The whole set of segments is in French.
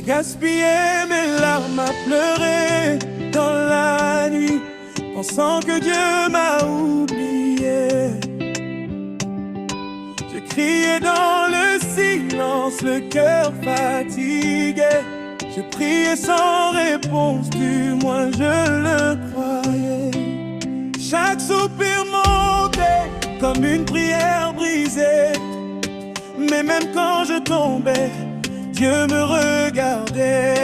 gaspillé mes larmes à pleurer dans la nuit, pensant que Dieu m'a oublié. Je criais dans le silence, le cœur fatigué. Je priais sans réponse, du moins je le croyais. Chaque soupir montait comme une prière brisée. Mais même quand je tombais, Dieu me regardait.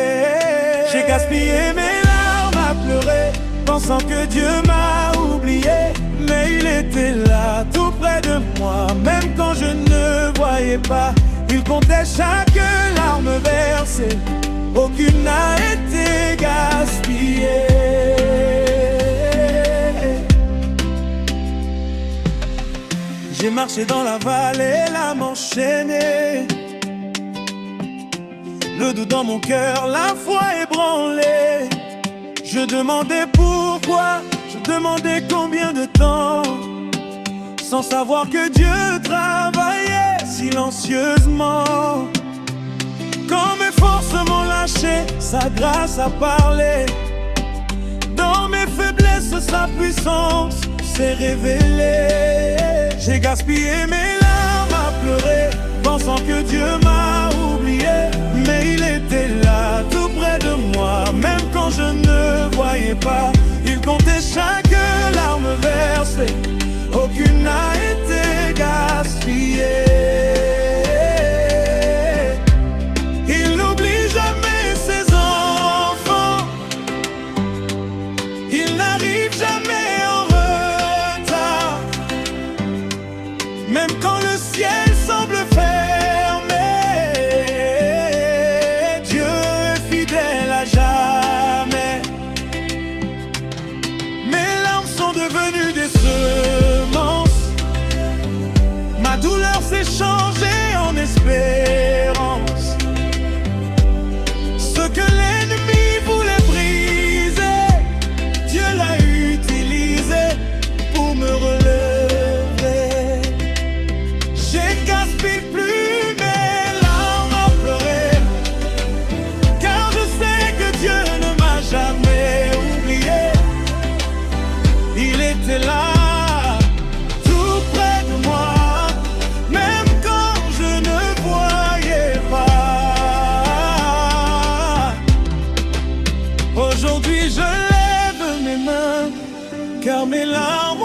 J'ai gaspillé mes larmes à pleurer, pensant que Dieu m'a oublié. Mais il était là, tout près de moi, même quand je ne voyais pas. Il comptait chaque larme versée, aucune n'a été gaspillée. J'ai marché dans la vallée, l'âme enchaînée, le doute dans mon cœur, la foi ébranlée. Je demandais pourquoi, je demandais combien de temps, sans savoir que Dieu travaillait silencieusement. Quand mes forces m'ont lâché, sa grâce a parlé. Dans mes faiblesses, sa puissance s'est révélée. J'ai gaspillé mes larmes à pleurer, pensant que Dieu m'a oublié. Mais il était là, tout près de moi, même quand je ne voyais pas. Il comptait chaque larme versée, aucune n'a été gaspillée. Il n'oublie jamais ses enfants, il n'arrive jamais en retard. Même quand le ciel semble fermé, Dieu est fidèle à jamais. Mes larmes sont devenues des semences, ma douleur s'est changée en espérance. Ce que l'ennemi voulait briser, Dieu l'a utilisé pour me relever. J'ai gaspillé plus mes larmes à pleurer, car je sais que Dieu ne m'a jamais oublié. Il était là, tout près de moi, même quand je ne voyais pas. Aujourd'hui je lève mes mains, car mes larmes